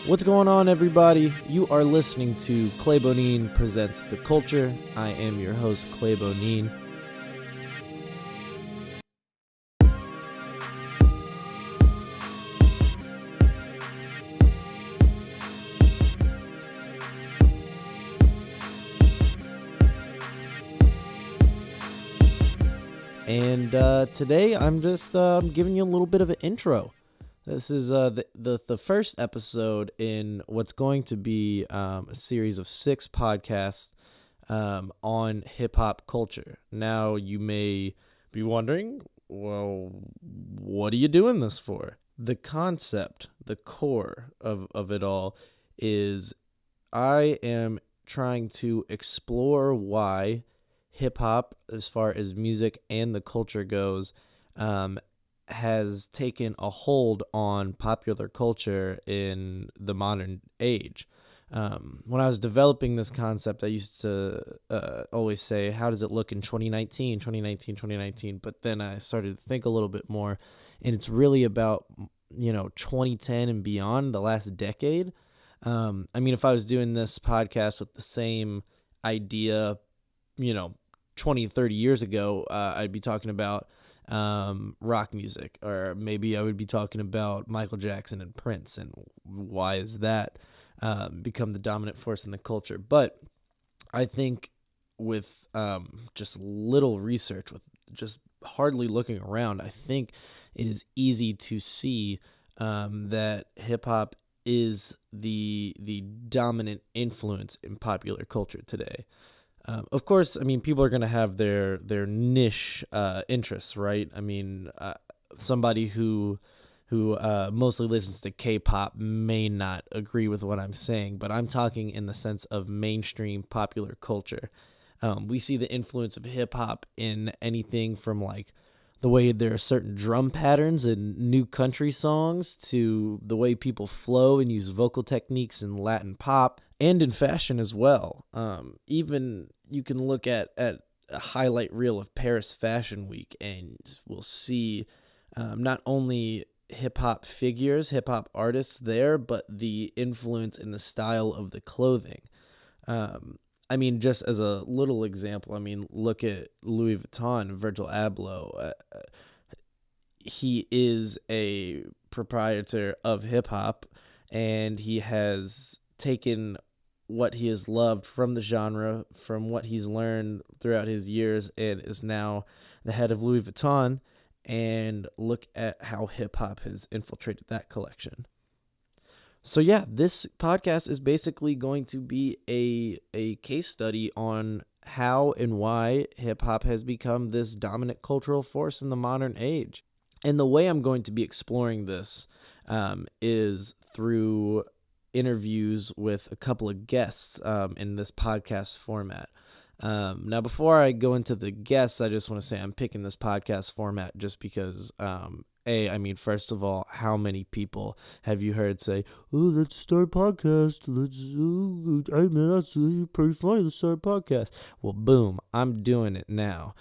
What's going on, everybody? You are listening to Bonin Presents The Culture. I am your host, Bonin. And today I'm just giving you a little bit of an intro. This is the first episode in what's going to be a series of 6 podcasts on hip-hop culture. Now, you may be wondering, well, what are you doing this for? The concept, the core of it all is I am trying to explore why hip-hop, as far as music and the culture goes, has taken a hold on popular culture in the modern age. When I was developing this concept, I used to always say, how does it look in 2019? But then I started to think a little bit more, and it's really about, 2010 and beyond, the last decade. If I was doing this podcast with the same idea, 20, 30 years ago, I'd be talking about rock music, or maybe I would be talking about Michael Jackson and Prince, and why is that become the dominant force in the culture. But I think with just little research, with just hardly looking around, I think it is easy to see that hip-hop is the dominant influence in popular culture today. Of course, people are going to have their niche interests, right? Somebody who mostly listens to K-pop may not agree with what I'm saying, but I'm talking in the sense of mainstream popular culture. We see the influence of hip-hop in anything from like the way there are certain drum patterns in new country songs to the way people flow and use vocal techniques in Latin pop and in fashion as well. Even you can look at a highlight reel of Paris Fashion Week and we'll see not only hip-hop figures, hip-hop artists there, but the influence in the style of the clothing. Just as a little example, look at Louis Vuitton, Virgil Abloh. He is a proprietor of hip-hop, and he has taken what he has loved from the genre, from what he's learned throughout his years, and is now the head of Louis Vuitton. And look at how hip-hop has infiltrated that collection. So yeah, this podcast is basically going to be a case study on how and why hip-hop has become this dominant cultural force in the modern age. And the way I'm going to be exploring this is through interviews with a couple of guests in this podcast format. Now, before I go into the guests, I just want to say I'm picking this podcast format just because, first of all, how many people have you heard say, "Oh, let's start a podcast. Hey man, that's pretty funny. Let's start a podcast." Well, boom, I'm doing it now.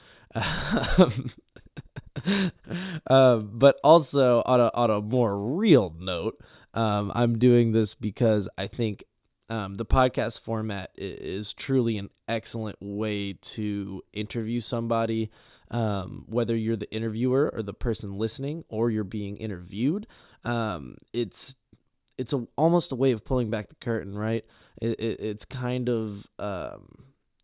But also on a more real note, I'm doing this because I think the podcast format is truly an excellent way to interview somebody, whether you're the interviewer or the person listening, or you're being interviewed. It's almost a way of pulling back the curtain, right? It's kind of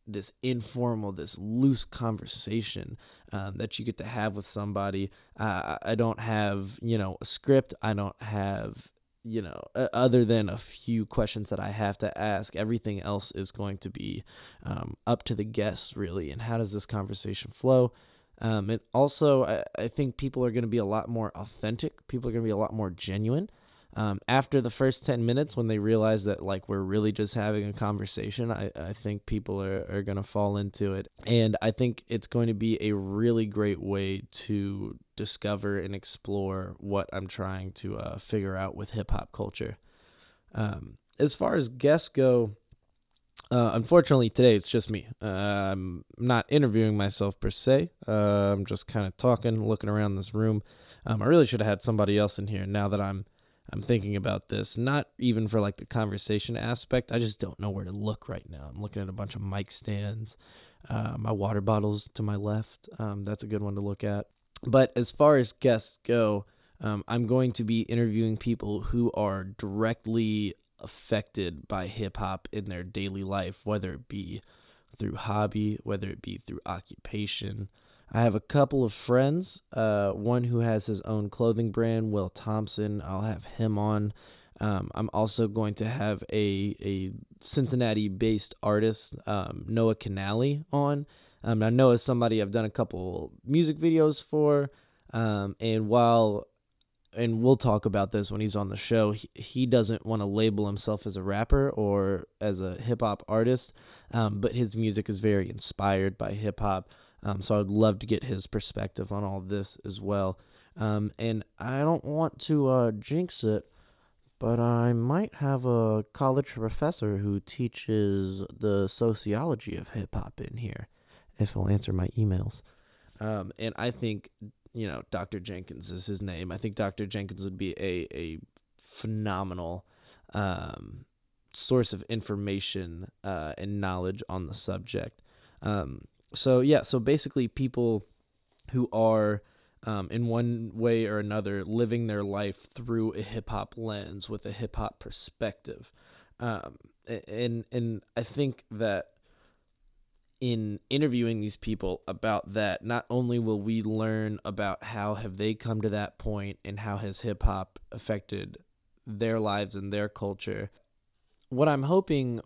this informal, this loose conversation that you get to have with somebody. I don't have, a script. I don't have, other than a few questions that I have to ask. Everything else is going to be up to the guests, really. And how does this conversation flow? And also, I think people are going to be a lot more authentic. People are going to be a lot more genuine. After the first 10 minutes, when they realize that we're really just having a conversation, I think people are going to fall into it. And I think it's going to be a really great way to discover and explore what I'm trying to figure out with hip-hop culture. As far as guests go, unfortunately today it's just me. I'm not interviewing myself per se. I'm just kind of talking, looking around this room. I really should have had somebody else in here now that I'm I'm thinking about this, not even for like the conversation aspect. I just don't know where to look right now. I'm looking at a bunch of mic stands. My water bottle's to my left. That's a good one to look at. But as far as guests go, I'm going to be interviewing people who are directly affected by hip hop in their daily life, whether it be through hobby, whether it be through occupation. I have a couple of friends, one who has his own clothing brand, Will Thompson. I'll have him on. I'm also going to have a Cincinnati-based artist, Noah Canale, on. Now, Noah is somebody I've done a couple music videos for, and we'll talk about this when he's on the show, he doesn't want to label himself as a rapper or as a hip-hop artist, but his music is very inspired by hip-hop. So I would love to get his perspective on all this as well. And I don't want to jinx it, but I might have a college professor who teaches the sociology of hip-hop in here, if he'll answer my emails. And I think, Dr. Jenkins is his name. I think Dr. Jenkins would be a phenomenal source of information and knowledge on the subject. So basically people who are in one way or another living their life through a hip-hop lens with a hip-hop perspective. And I think that in interviewing these people about that, not only will we learn about how have they come to that point and how has hip-hop affected their lives and their culture. What I'm hoping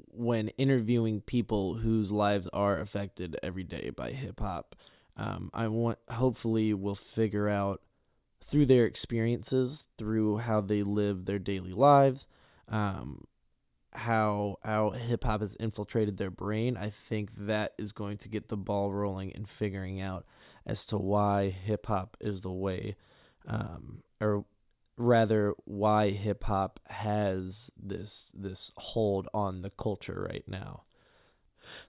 when interviewing people whose lives are affected every day by hip-hop, hopefully we'll figure out through their experiences, through how they live their daily lives, how hip-hop has infiltrated their brain. I think that is going to get the ball rolling in figuring out as to why hip-hop is the way, or rather why hip-hop has this hold on the culture right now.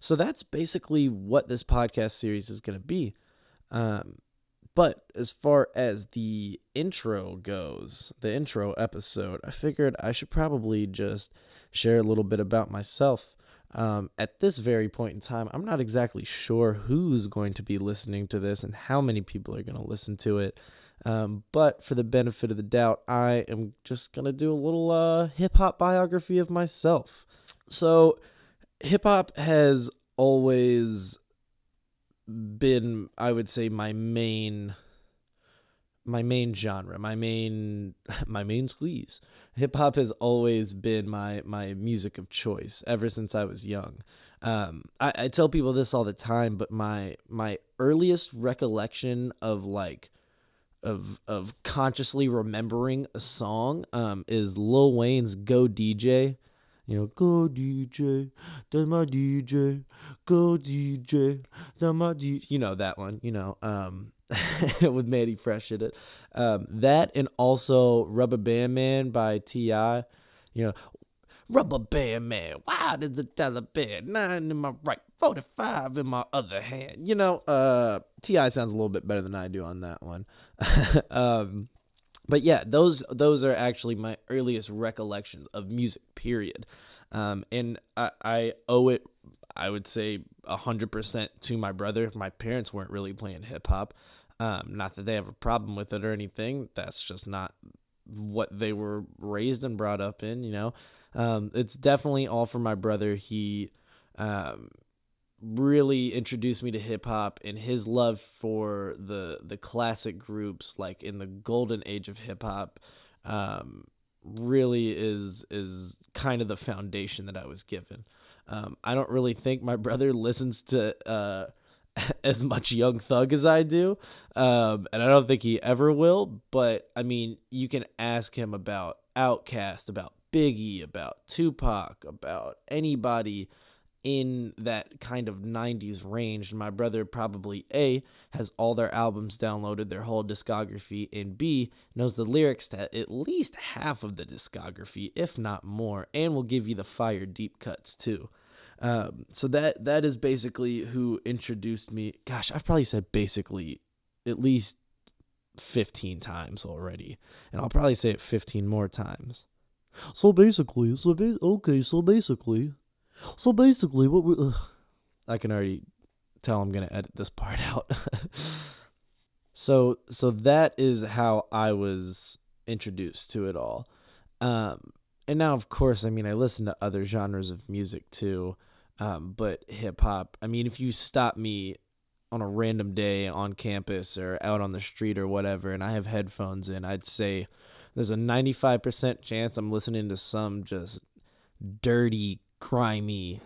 So that's basically what this podcast series is going to be. But as far as the intro goes, the intro episode, I figured I should probably just share a little bit about myself. At this very point in time, I'm not exactly sure who's going to be listening to this and how many people are going to listen to it. But for the benefit of the doubt, I am just going to do a little hip-hop biography of myself. So hip-hop has always been, I would say, my main genre, my main squeeze. Hip-hop has always been my music of choice ever since I was young. I tell people this all the time, but my earliest recollection of consciously remembering a song is Lil Wayne's Go DJ. Go DJ, that's my DJ. Go DJ, that's my DJ. That one, with Manny Fresh in it. That and also Rubber Band Man by T.I. Rubber Band Man, why does the Taliban? 9 in my right, 45 in my other hand. T.I. sounds a little bit better than I do on that one. But yeah, those are actually my earliest recollections of music, period. And I owe it, I would say, 100% to my brother. My parents weren't really playing hip-hop. Not that they have a problem with it or anything. That's just not what they were raised and brought up in, It's definitely all for my brother. He really introduced me to hip-hop, and his love for the classic groups, like in the golden age of hip-hop, really is kind of the foundation that I was given. I don't really think my brother listens to as much Young Thug as I do, and I don't think he ever will, but I mean, you can ask him about Outkast, about Biggie, about Tupac, about anybody in that kind of 90s range. My brother probably A, has all their albums downloaded, their whole discography, and B, knows the lyrics to at least half of the discography, if not more, and will give you the fire deep cuts too. So that is basically who introduced me. Gosh, I've probably said basically at least 15 times already, and I'll probably say it 15 more times. So basically, what we, I can already tell I'm gonna edit this part out. So that is how I was introduced to it all. And now, of course, I mean, I listen to other genres of music too, but hip hop. I mean, if you stop me on a random day on campus or out on the street or whatever, and I have headphones in, I'd say there's a 95% chance I'm listening to some just dirty, grimy,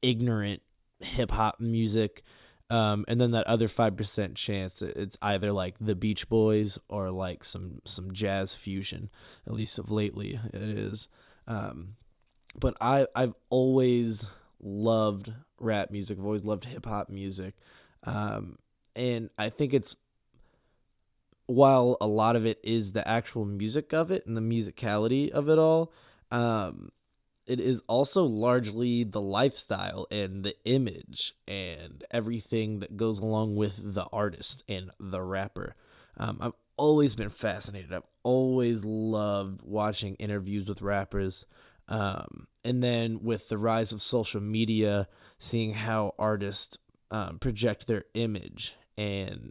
ignorant hip hop music. And then that other 5% chance it's either like the Beach Boys or like some jazz fusion. At least of lately, it is. But I've always loved rap music. I've always loved hip hop music. And I think it's, while a lot of it is the actual music of it and the musicality of it all, it is also largely the lifestyle and the image and everything that goes along with the artist and the rapper. I've always been fascinated. I've always loved watching interviews with rappers. And then with the rise of social media, seeing how artists project their image and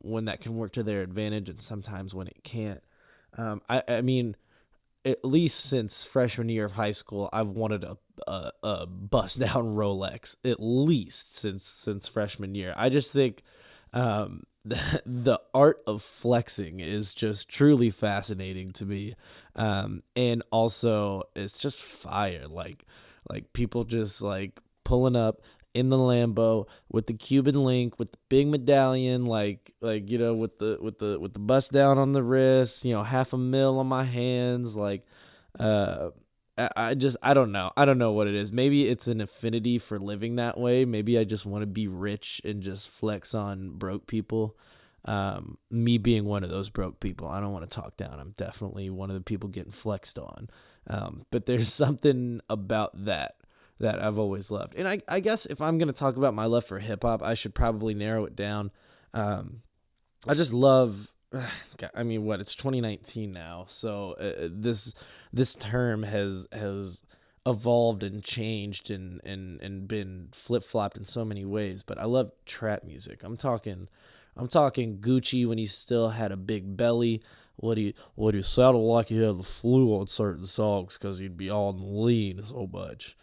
when that can work to their advantage and sometimes when it can't. I mean, at least since freshman year of high school, I've wanted a bust down Rolex. At least since freshman year, I just think the art of flexing is just truly fascinating to me, and also it's just fire. Like people just like pulling up in the Lambo with the Cuban link, with the big medallion, like you know, with the bust down on the wrist, you know, $500,000 on my hands, like I don't know what it is. Maybe it's an affinity for living that way. Maybe I just want to be rich and just flex on broke people. Me being one of those broke people, I don't want to talk down. I'm definitely one of the people getting flexed on. But there's something about that I've always loved. And I guess if I'm going to talk about my love for hip hop, I should probably narrow it down. I just love, I mean, it's 2019 now. So this term has evolved and changed and been flip-flopped in so many ways, but I love trap music. I'm talking Gucci when he still had a big belly. What he sounded like he had the flu on certain songs because he'd be on the lean so much.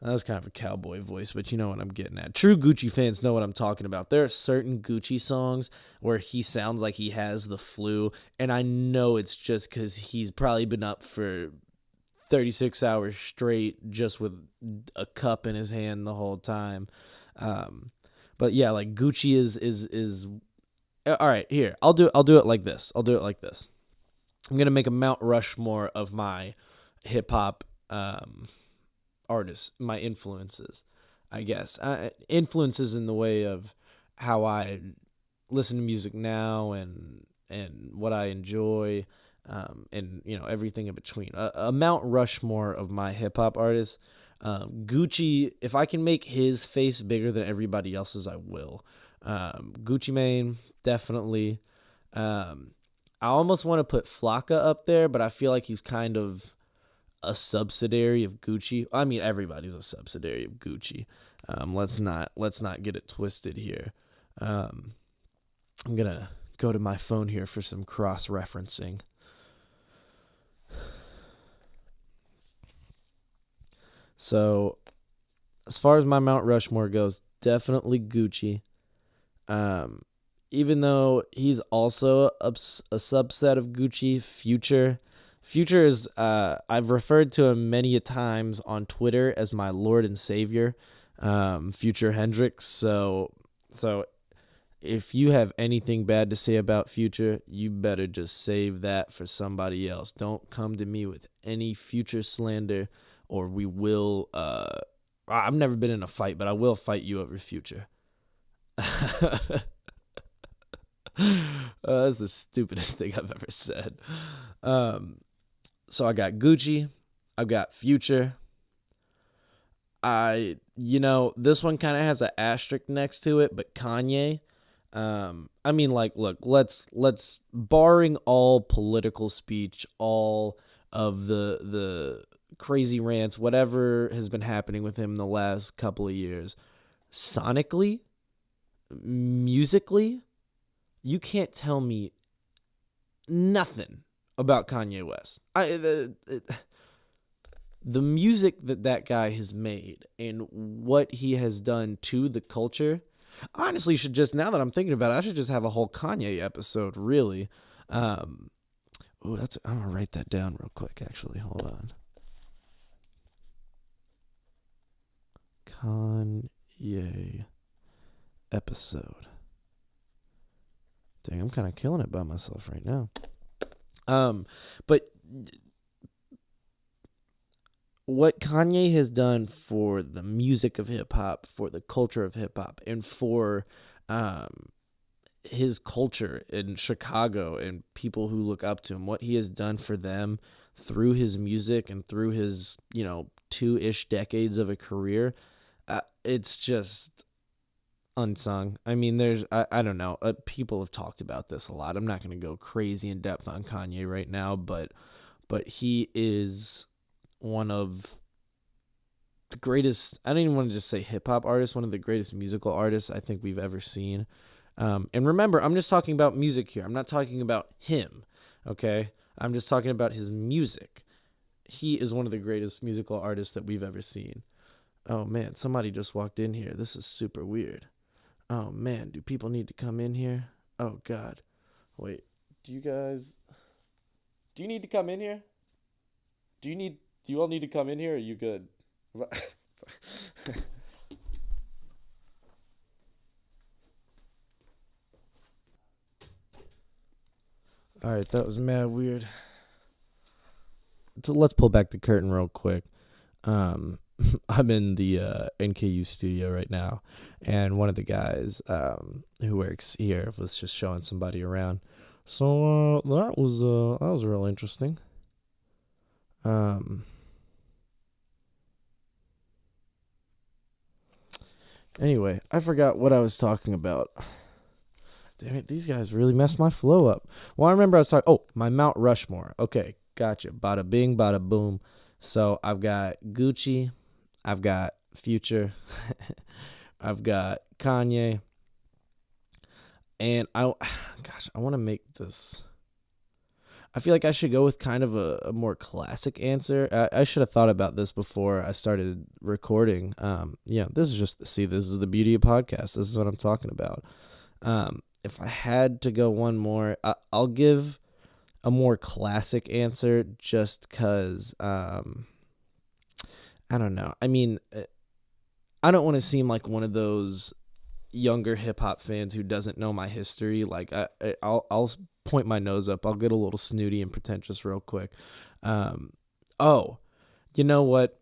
That was kind of a cowboy voice, but you know what I'm getting at. True Gucci fans know what I'm talking about. There are certain Gucci songs where he sounds like he has the flu, and I know it's just because he's probably been up for 36 hours straight just with a cup in his hand the whole time. But yeah, like Gucci is all right. Here, I'll do it like this. I'm gonna make a Mount Rushmore of my hip hop artists, my influences, I guess. Influences in the way of how I listen to music now and what I enjoy, and you know, everything in between. A Mount Rushmore of my hip hop artists. Gucci, if I can make his face bigger than everybody else's, I will. Gucci Mane, definitely. I almost want to put Flocka up there, but I feel like he's kind of a subsidiary of Gucci. I mean, everybody's a subsidiary of Gucci. Let's not get it twisted here. I'm gonna go to my phone here for some cross-referencing. So, as far as my Mount Rushmore goes, definitely Gucci. Even though he's also a subset of Gucci, Future. Future is, I've referred to him many a times on Twitter as my Lord and Savior, Future Hendrix. So if you have anything bad to say about Future, you better just save that for somebody else. Don't come to me with any Future slander, or we will, I've never been in a fight, but I will fight you over Future. That's the stupidest thing I've ever said. So I got Gucci, I've got Future. This one kind of has an asterisk next to it, but Kanye. I mean, like, look, let's barring all political speech, all of the crazy rants, whatever has been happening with him the last couple of years, sonically, musically, you can't tell me nothing about Kanye West. The music that guy has made and what he has done to the culture, honestly, should just, now that I'm thinking about it, I should just have a whole Kanye episode, really. I'm gonna write that down real quick, actually. Hold on. Kanye episode. Dang, I'm kind of killing it by myself right now. But what Kanye has done for the music of hip hop, for the culture of hip hop, and for his culture in Chicago and people who look up to him, what he has done for them through his music and through his, 2-ish decades of a career, it's just unsung. I mean, I don't know. People have talked about this a lot. I'm not going to go crazy in depth on Kanye right now, but he is one of the greatest, I don't even want to just say hip hop artists, one of the greatest musical artists I think we've ever seen. And remember, I'm just talking about music here. I'm not talking about him, okay? I'm just talking about his music. He is one of the greatest musical artists that we've ever seen. Oh, man, somebody just walked in here. This is super weird. Oh, man, do people need to come in here? Oh, God. Wait, do you need to come in here? Do you all need to come in here, or are you good? All right, that was mad weird. So let's pull back the curtain real quick. I'm in the NKU studio right now, and one of the guys who works here was just showing somebody around. So that was real interesting. Anyway, I forgot what I was talking about. Damn it, these guys really messed my flow up. Well, I remember I was talking, my Mount Rushmore. Okay, gotcha. Bada bing, bada boom. So I've got Gucci, I've got Future, I've got Kanye, and I want to make this. I feel like I should go with kind of a more classic answer. I should have thought about this before I started recording. This is the beauty of podcasts. This is what I'm talking about. If I had to go one more, I'll give a more classic answer just because, I don't know. I mean, I don't want to seem like one of those younger hip hop fans who doesn't know my history. Like I'll point my nose up. I'll get a little snooty and pretentious real quick. You know what?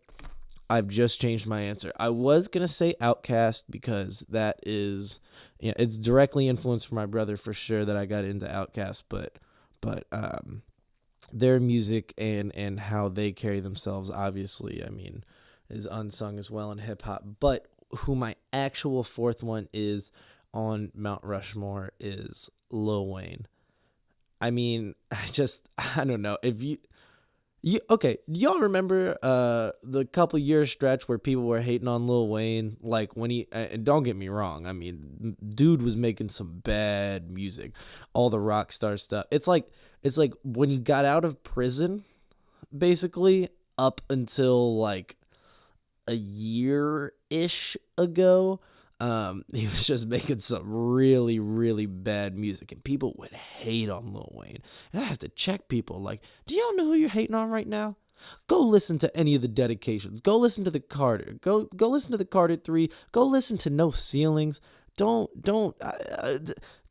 I've just changed my answer. I was going to say Outkast because that is, it's directly influenced from my brother for sure that I got into Outkast, but their music and how they carry themselves, obviously, I mean, is unsung as well in hip hop. But who my actual fourth one is on Mount Rushmore is Lil Wayne. I mean, I don't know. If okay, do y'all remember the couple years stretch where people were hating on Lil Wayne? Like when he, and don't get me wrong, I mean, dude was making some bad music, all the rock star stuff. It's like when he got out of prison, basically up until like a year-ish ago, he was just making some really, really bad music, and people would hate on Lil Wayne. And I have to check people like, do y'all know who you're hating on right now? Go listen to any of the dedications. Go listen to the Carter. Go listen to the Carter 3. Go listen to No Ceilings. Do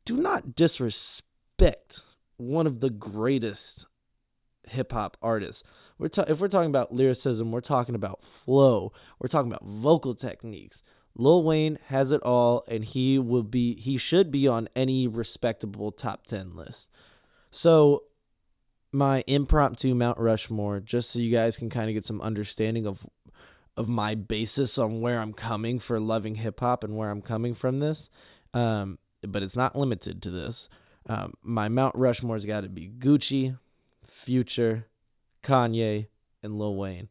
not disrespect one of the greatest hip-hop artists. If we're talking about lyricism, we're talking about flow. We're talking about vocal techniques. Lil Wayne has it all, and he should be on any respectable top 10 list. So my impromptu Mount Rushmore, just so you guys can kind of get some understanding of my basis on where I'm coming for loving hip hop and where I'm coming from this. but it's not limited to this. My Mount Rushmore's got to be Gucci, Future, Kanye, and Lil Wayne.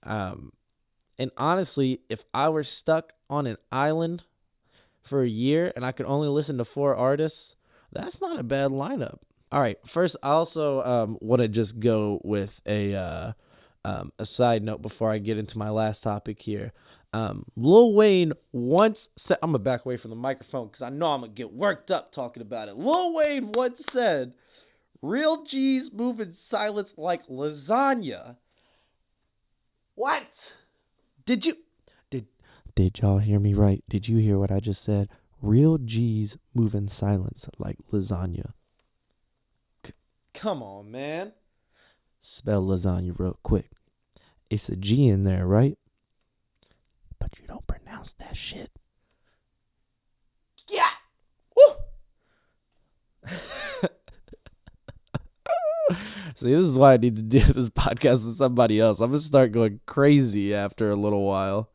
And honestly, if I were stuck on an island for a year and I could only listen to 4 artists, that's not a bad lineup. All right, first, I also want to just go with a side note before I get into my last topic here. Lil Wayne once said, I'm going to back away from the microphone because I know I'm going to get worked up talking about it. Lil Wayne once said, real G's move in silence like lasagna. What? Did y'all hear me right? Did you hear what I just said? Real G's move in silence like lasagna. Come on, man. Spell lasagna real quick. It's a G in there, right? But you don't pronounce that shit. Yeah. Woo. See, this is why I need to do this podcast with somebody else. I'm going to start going crazy after a little while.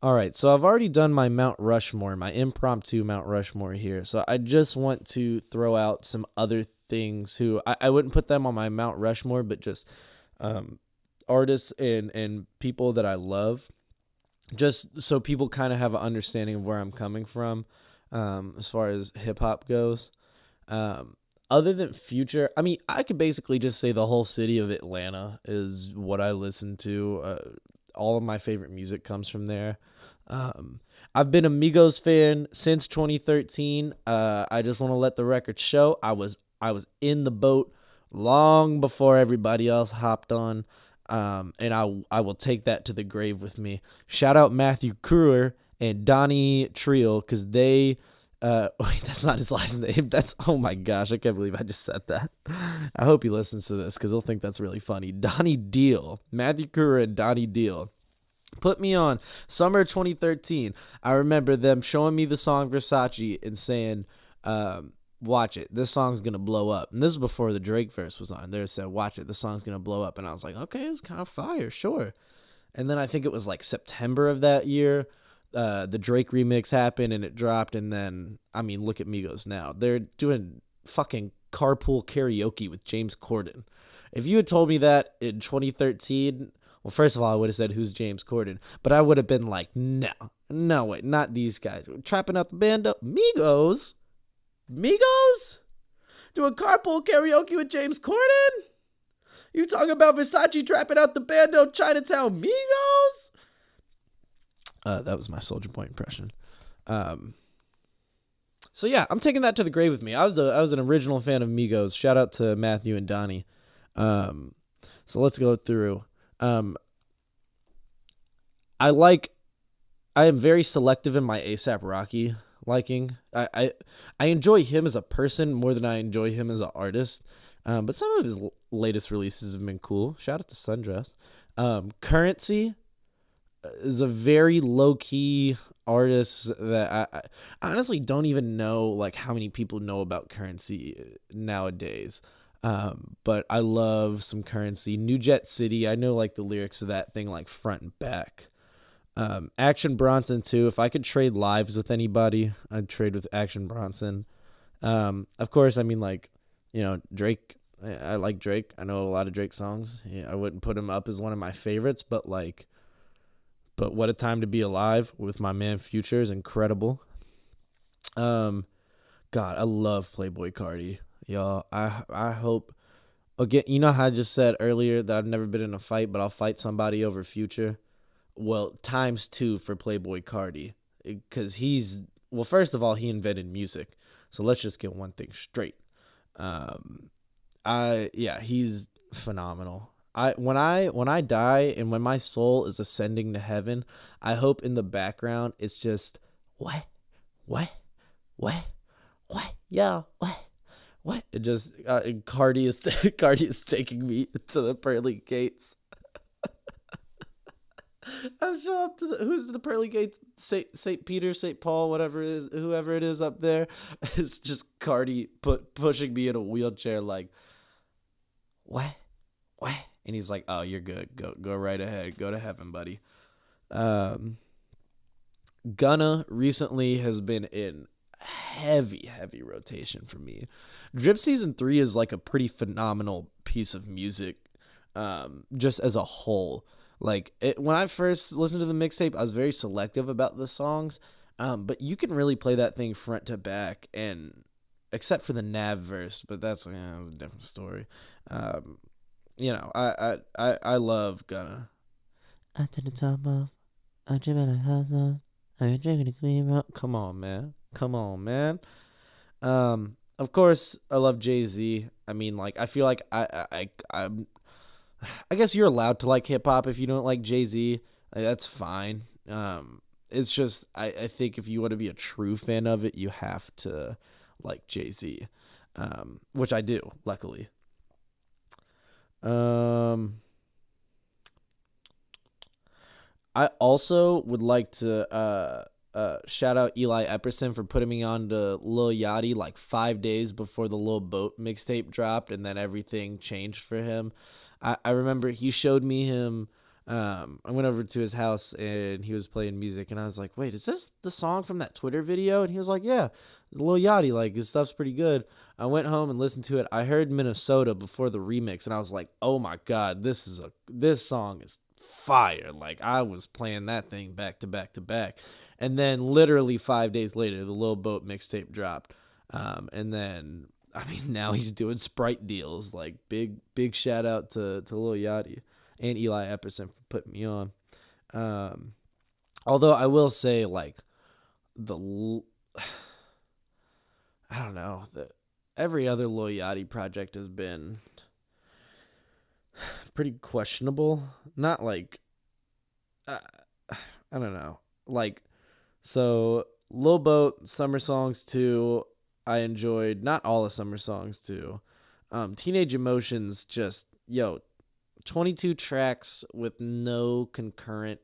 All right, so I've already done my Mount Rushmore, my impromptu Mount Rushmore here. So I just want to throw out some other things who I wouldn't put them on my Mount Rushmore, but just artists and people that I love, just so people kind of have an understanding of where I'm coming from as far as hip-hop goes. Other than Future, I mean, I could basically just say the whole city of Atlanta is what I listen to. All of my favorite music comes from there. I've been a Migos fan since 2013. I just want to let the record show I was in the boat long before everybody else hopped on. And I will take that to the grave with me. Shout out Matthew Kruer and Donnie Triel, because they wait, that's not his last name. That's, oh my gosh, I can't believe I just said that. I hope he listens to this because he'll think that's really funny. Donnie Deal, Matthew Kruer and Donnie Deal put me on summer 2013. I remember them showing me the song Versace and saying, watch it, this song's gonna blow up. And this is before the Drake verse was on. They said, watch it, this song's gonna blow up. And I was like, okay, it's kind of fire, sure. And then I think it was like September of that year, the Drake remix happened and it dropped. And then, I mean, look at Migos now. They're doing fucking carpool karaoke with James Corden. If you had told me that in 2013, well, first of all, I would have said, who's James Corden? But I would have been like, no way, not these guys. Trapping out the band up. Migos? Doing carpool karaoke with James Corden? You talking about Versace trapping out the bando Chinatown Migos? That was my Soulja Boy impression. So yeah, I'm taking that to the grave with me. I was an original fan of Migos. Shout out to Matthew and Donnie. So let's go through. I am very selective in my A$AP Rocky liking. I enjoy him as a person more than I enjoy him as an artist. But some of his latest releases have been cool. Shout out to Sundress. Currency is a very low-key artist that I honestly don't even know like how many people know about Currency nowadays. But I love some Currency. New Jet City, I know like the lyrics of that thing like front and back. Action Bronson too. If I could trade lives with anybody, I'd trade with Action Bronson. Of course, I mean like, you know, Drake. I like Drake. I know a lot of Drake songs. Yeah, I wouldn't put him up as one of my favorites, but What a Time to Be Alive with my man Future is incredible. God, I love Playboi Carti. Y'all, I hope, again, you know how I just said earlier that I've never been in a fight, but I'll fight somebody over Future? Well, times 2 for Playboi Carti. Because well, first of all, he invented music. So let's just get one thing straight. He's phenomenal. When I die and when my soul is ascending to heaven, I hope in the background it's just what, yeah, what. It just Cardi is taking me to the pearly gates. I show up to who's the pearly gates? Saint Peter, Saint Paul, whatever it is, whoever it is up there. It's just Cardi pushing me in a wheelchair, like what. And he's like, "Oh, you're good. Go right ahead. Go to heaven, buddy." Gunna recently has been in heavy rotation for me. Drip Season 3 is like a pretty phenomenal piece of music, just as a whole. Like when I first listened to the mixtape, I was very selective about the songs, but you can really play that thing front to back, and except for the Nav verse, but that's a different story. I love Gunna. Up to the top of, I'm dripping like hot sauce. I'm drinking the cream out. Come on, man. Of course, I love Jay-Z. I mean, like, I feel like I guess you're allowed to like hip hop if you don't like Jay-Z. Like, that's fine. It's just I think if you want to be a true fan of it, you have to like Jay-Z, which I do, luckily. I also would like to shout out Eli Epperson for putting me on to Lil Yachty like 5 days before the Lil Boat mixtape dropped, and then everything changed for him. I remember he showed me him. I went over to his house and he was playing music, and I was like, wait, is this the song from that Twitter video? And he was like, yeah, Lil Yachty, like, his stuff's pretty good. I went home and listened to it. I heard Minnesota before the remix, and I was like, oh my God, this song is fire. Like, I was playing that thing back to back to back. And then literally 5 days later, the Lil Boat mixtape dropped. And then, I mean, now he's doing Sprite deals. Like, big shout out to Lil Yachty and Eli Epperson for putting me on. Although I will say, like, I don't know, every other Lil Yachty project has been pretty questionable. Not like, I don't know. Like, so Lil Boat, Summer Songs 2, I enjoyed. Not all of Summer Songs 2. Teenage Emotions, just, 22 tracks with no concurrent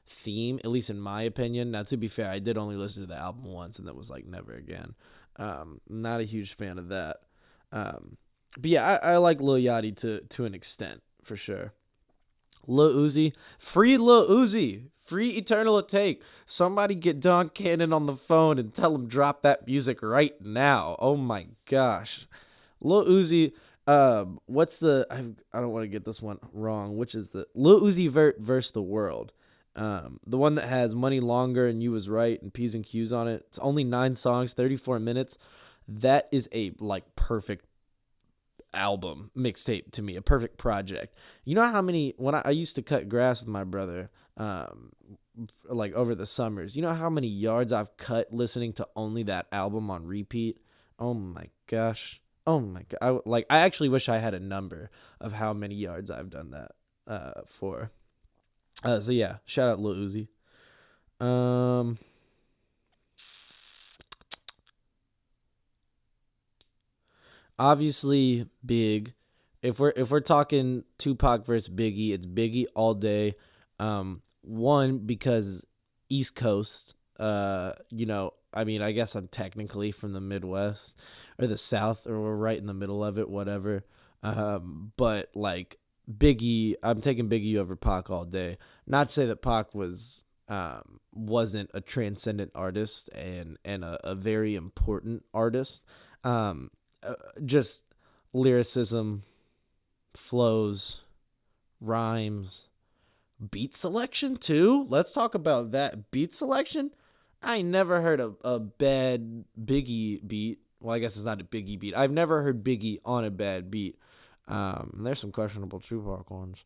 theme, at least in my opinion. Now, to be fair, I did only listen to the album once, and that was like never again. Not a huge fan of that. But yeah, I like Lil Yachty to an extent, for sure. Lil Uzi. Free Lil Uzi. Free Eternal Take. Somebody get Don Cannon on the phone and tell him drop that music right now. Oh my gosh. Lil Uzi, what's the, I don't want to get this one wrong, which is the Lil Uzi Vert versus the World. The one that has Money Longer and You Was Right and P's and Q's on it. It's only 9 songs, 34 minutes. That is a like perfect album mixtape to me, a perfect project. You know how many, when I used to cut grass with my brother, like over the summers, you know how many yards I've cut listening to only that album on repeat? Oh my gosh. Oh my God. I actually wish I had a number of how many yards I've done that for. So yeah, shout out Lil Uzi. Obviously Big. If we're talking Tupac versus Biggie, it's Biggie all day. One, because East Coast. I mean, I guess I'm technically from the Midwest or the South, or we're right in the middle of it, whatever. But like Biggie, I'm taking Biggie over Pac all day. Not to say that Pac wasn't a transcendent artist and a very important artist. Just lyricism, flows, rhymes, beat selection too. Let's talk about that beat selection. I ain't never heard a bad Biggie beat. Well, I guess it's not a Biggie beat. I've never heard Biggie on a bad beat. There's some questionable Tupac ones.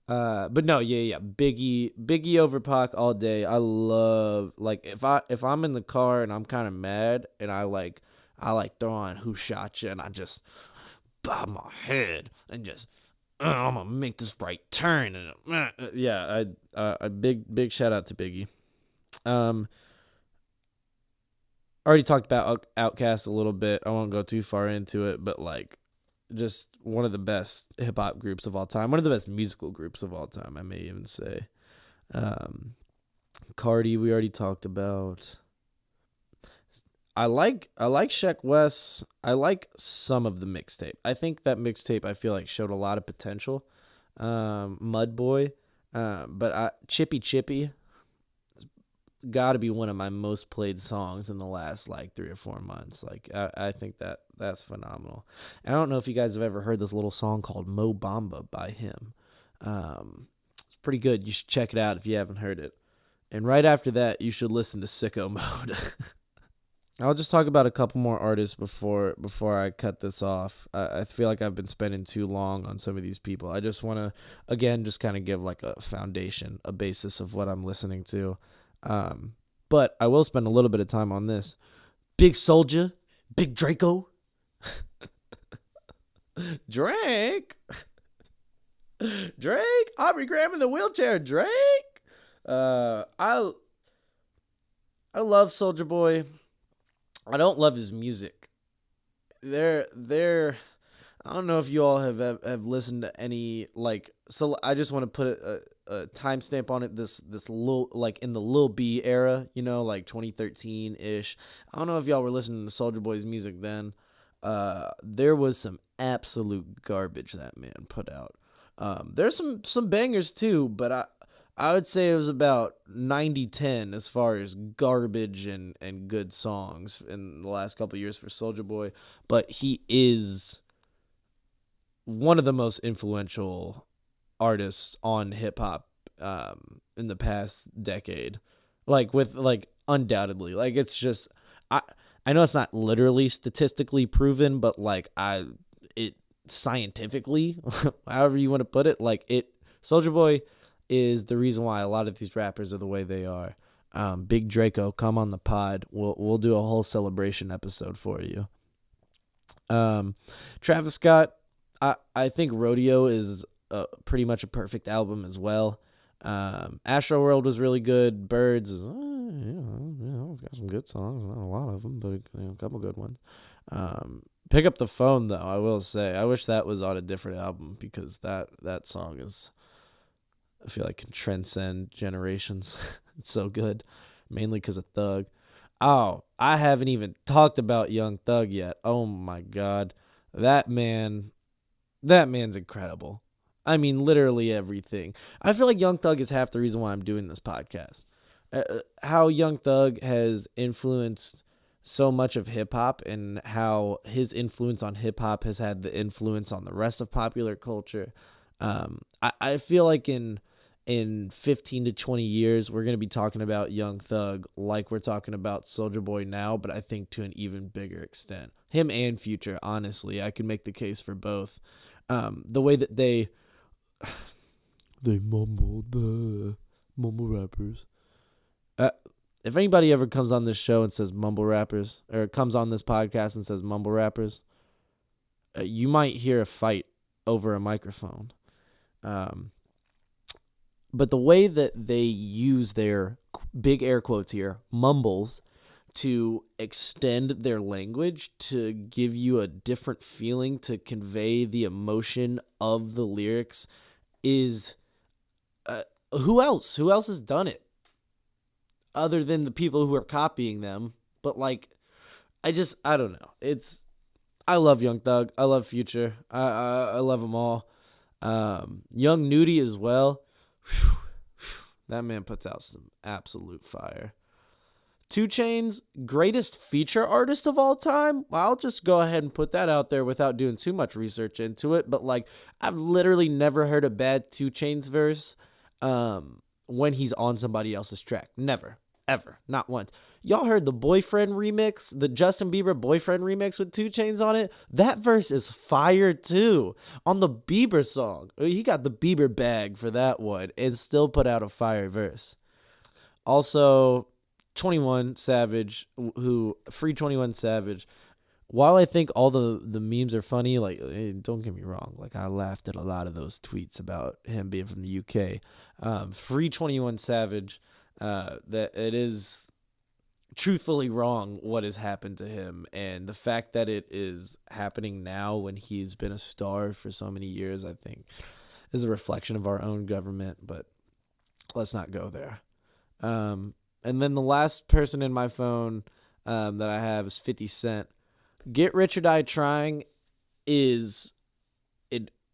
But no, yeah. Biggie over Pac all day. I love, like, if I'm in the car and I'm kind of mad and I throw on Who Shot Ya and I just bob my head and just I'm gonna make this right turn, and yeah, a big shout out to Biggie. Already talked about Outkast a little bit. I won't go too far into it, but like, just one of the best hip hop groups of all time. One of the best musical groups of all time, I may even say. Cardi, we already talked about. I like Sheck Wes. I like some of the mixtape. I think that mixtape, I feel like, showed a lot of potential. Mud Boy. But Chippy Chippy got to be one of my most played songs in the last like 3 or 4 months. Like I think that's phenomenal. And I don't know if you guys have ever heard this little song called Mo Bamba by him. It's pretty good. You should check it out if you haven't heard it. And right after that, you should listen to Sicko Mode. I'll just talk about a couple more artists before I cut this off. I feel like I've been spending too long on some of these people. I just want to, again, just kind of give like a foundation, a basis of what I'm listening to. But I will spend a little bit of time on this. Big Soulja, Big Draco, Drake, Aubrey Graham in the wheelchair, Drake. I love Soulja Boy. I don't love his music. I don't know if you all have listened to any, like, so I just want to put a timestamp on it. This little, like, in the Lil B era, you know, like 2013 ish. I don't know if y'all were listening to Soulja Boy's music then. There was some absolute garbage that man put out. There's some bangers too, but I would say it was about 90-10 as far as garbage and good songs in the last couple of years for Soulja Boy. But he is one of the most influential artists on hip hop in the past decade. Like undoubtedly. Like it's just I know it's not literally statistically proven, but like it scientifically, however you want to put it, like Soulja Boy is the reason why a lot of these rappers are the way they are. Big Draco, come on the pod. We'll do a whole celebration episode for you. Travis Scott, I think Rodeo is pretty much a perfect album as well. Astro World was really good. Birds, it's got some good songs. Not a lot of them, but a couple good ones. Pick Up the Phone, though, I will say. I wish that was on a different album because that song is, I feel like, can transcend generations. It's so good, mainly because of Thug. Oh, I haven't even talked about Young Thug yet. Oh my God, that man's incredible. I mean, literally everything. I feel like Young Thug is half the reason why I'm doing this podcast. How Young Thug has influenced so much of hip hop and how his influence on hip hop has had the influence on the rest of popular culture. I feel like in 15 to 20 years, we're going to be talking about Young Thug like we're talking about Soulja Boy now, but I think to an even bigger extent. Him and Future, honestly. I can make the case for both. The way that they mumble rappers. If anybody ever comes on this show and says mumble rappers, or comes on this podcast and says mumble rappers, you might hear a fight over a microphone. But the way that they use their big air quotes here, mumbles, to extend their language to give you a different feeling, to convey the emotion of the lyrics is, who else has done it other than the people who are copying them? But like, I don't know. I love Young Thug. I love Future. I love them all. Young Nudie as well. That man puts out some absolute fire. 2 Chainz, greatest feature artist of all time. I'll just go ahead and put that out there without doing too much research into it. But like, I've literally never heard a bad 2 Chainz verse when he's on somebody else's track. Never, ever, not once. Y'all heard the Boyfriend remix, the Justin Bieber Boyfriend remix with 2 Chainz on it? That verse is fire too. On the Bieber song, he got the Bieber bag for that one and still put out a fire verse. Also, 21 Savage, Free 21 Savage. While I think all the memes are funny, like, don't get me wrong, like, I laughed at a lot of those tweets about him being from the UK. Free 21 Savage, that it is truthfully wrong what has happened to him, and the fact that it is happening now when he's been a star for so many years, I think, is a reflection of our own government, but let's not go there. And then the last person in my phone that I have is 50 Cent. Get Rich or Die Trying is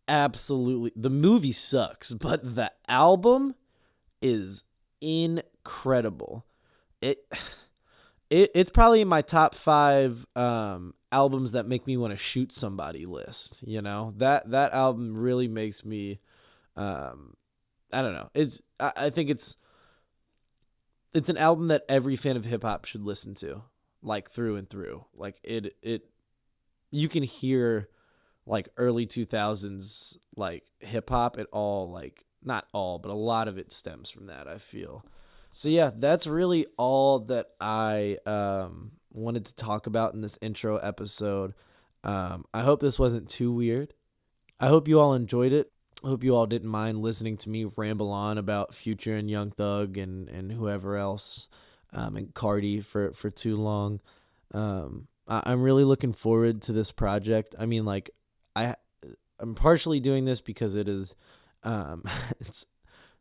absolutely, the movie sucks, but the album is incredible. It it's probably in my top 5 albums that make me want to shoot somebody list. You know, that album really makes me I don't know. I think it's an album that every fan of hip hop should listen to, like through and through. Like it you can hear like early 2000s like hip hop. It all, like, not all, but a lot of it stems from that, I feel. So yeah, that's really all that I wanted to talk about in this intro episode. I hope this wasn't too weird. I hope you all enjoyed it. I hope you all didn't mind listening to me ramble on about Future and Young Thug and whoever else, and Cardi for too long. I'm really looking forward to this project. I mean, like, I'm partially doing this because it is it's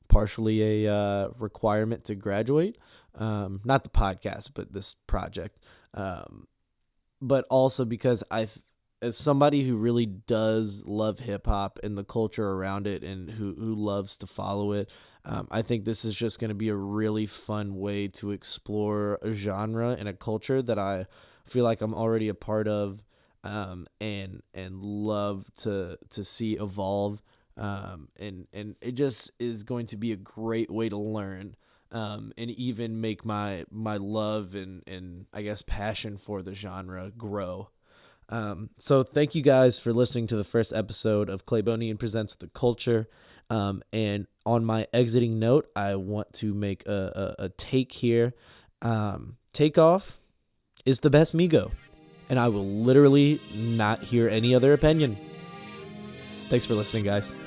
partially a requirement to graduate. Not the podcast, but this project. But also because as somebody who really does love hip hop and the culture around it, and who loves to follow it, I think this is just going to be a really fun way to explore a genre and a culture that I feel like I'm already a part of, and love to see evolve. And it just is going to be a great way to learn, and even make my love and I guess passion for the genre grow. So thank you guys for listening to the first episode of Bonin Presents The Culture. And on my exiting note, I want to make a take here. Takeoff is the best Migo, and I will literally not hear any other opinion. Thanks for listening, guys.